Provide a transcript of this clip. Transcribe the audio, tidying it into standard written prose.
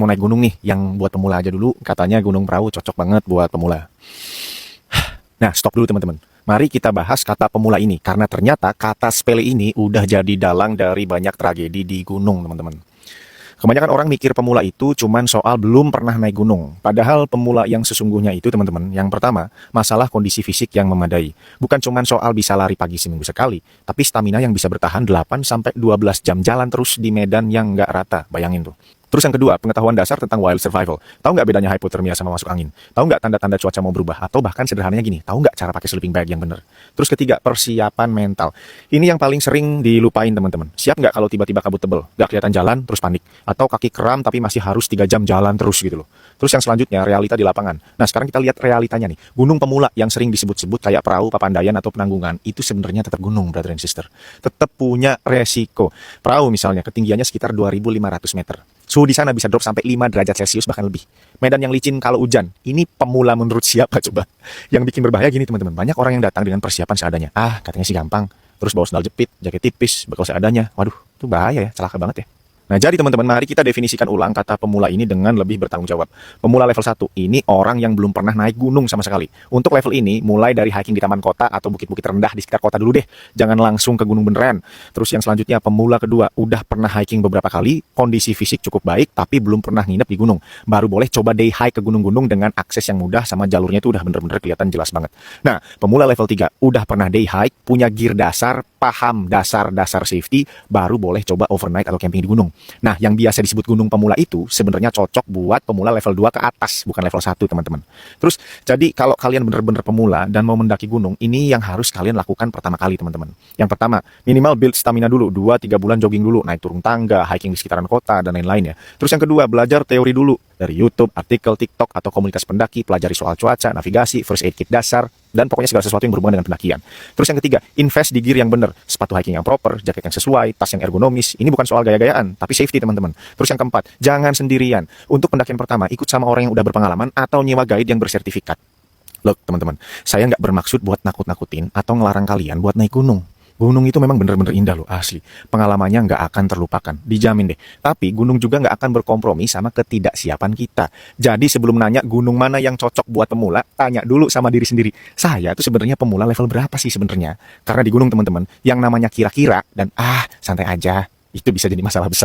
Mau naik gunung nih, yang buat pemula aja dulu, katanya Gunung Prau cocok banget buat pemula. Nah, stop dulu teman-teman. Mari kita bahas kata pemula ini, karena ternyata kata sepele ini udah jadi dalang dari banyak tragedi di gunung, teman-teman. Kebanyakan orang mikir pemula itu cuman soal belum pernah naik gunung. Padahal pemula yang sesungguhnya itu, teman-teman, yang pertama, masalah kondisi fisik yang memadai. Bukan cuman soal bisa lari pagi seminggu sekali, tapi stamina yang bisa bertahan 8-12 jam jalan terus di medan yang nggak rata. Bayangin tuh. Terus yang kedua, pengetahuan dasar tentang wild survival. Tahu nggak bedanya hypothermia sama masuk angin? Tahu nggak tanda-tanda cuaca mau berubah? Atau bahkan sederhananya gini, tahu nggak cara pakai sleeping bag yang benar? Terus ketiga, persiapan mental. Ini yang paling sering dilupain teman-teman. Siap nggak kalau tiba-tiba kabut tebel? Nggak kelihatan jalan, terus panik. Atau kaki kram tapi masih harus 3 jam jalan terus gitu loh. Terus yang selanjutnya, realita di lapangan. Nah sekarang kita lihat realitanya nih. Gunung pemula yang sering disebut-sebut kayak Prau, Papandayan, atau Penanggungan, itu sebenarnya tetap gunung, brother and sister. Tetap punya resiko. Prau misalnya, ketinggiannya sekitar 2.500 meter. Suhu di sana bisa drop sampai 5 derajat Celcius bahkan lebih. Medan yang licin kalau hujan. Ini pemula menurut siapa coba? Yang bikin berbahaya gini teman-teman. Banyak orang yang datang dengan persiapan seadanya. Ah, katanya sih gampang. Terus bawa sandal jepit, jaket tipis, bekal seadanya. Waduh, itu bahaya ya, celaka banget ya. Nah, jadi teman-teman, mari kita definisikan ulang kata pemula ini dengan lebih bertanggung jawab. Pemula level 1, ini orang yang belum pernah naik gunung sama sekali. Untuk level ini, mulai dari hiking di taman kota atau bukit-bukit rendah di sekitar kota dulu deh. Jangan langsung ke gunung beneran. Terus yang selanjutnya, pemula kedua, udah pernah hiking beberapa kali, kondisi fisik cukup baik, tapi belum pernah nginep di gunung. Baru boleh coba day hike ke gunung-gunung dengan akses yang mudah sama jalurnya itu udah bener-bener kelihatan jelas banget. Nah, pemula level 3, udah pernah day hike, punya gear dasar, paham dasar-dasar safety, baru boleh coba overnight atau camping di gunung. Nah, yang biasa disebut gunung pemula itu sebenarnya cocok buat pemula level 2 ke atas, bukan level 1, teman-teman. Terus, jadi kalau kalian benar-benar pemula dan mau mendaki gunung, ini yang harus kalian lakukan pertama kali, teman-teman. Yang pertama, minimal build stamina dulu, 2-3 bulan jogging dulu, naik turun tangga, hiking di sekitaran kota, dan lain-lain ya. Terus yang kedua, belajar teori dulu, dari YouTube, artikel, TikTok, atau komunitas pendaki, pelajari soal cuaca, navigasi, first aid kit dasar, dan pokoknya segala sesuatu yang berhubungan dengan pendakian. Terus yang ketiga, invest di gear yang benar, sepatu hiking yang proper, jaket yang sesuai, tas yang ergonomis. Ini bukan soal gaya-gayaan, tapi safety teman-teman. Terus yang keempat, jangan sendirian. Untuk pendakian pertama, ikut sama orang yang udah berpengalaman atau nyewa guide yang bersertifikat. Look teman-teman, saya nggak bermaksud buat nakut-nakutin atau ngelarang kalian buat naik gunung. Gunung itu memang bener-bener indah loh, asli. Pengalamannya nggak akan terlupakan, dijamin deh. Tapi gunung juga nggak akan berkompromi sama ketidaksiapan kita. Jadi sebelum nanya gunung mana yang cocok buat pemula, tanya dulu sama diri sendiri. Saya tuh sebenarnya pemula level berapa sih sebenarnya? Karena di gunung teman-teman, yang namanya kira-kira dan santai aja, itu bisa jadi masalah besar.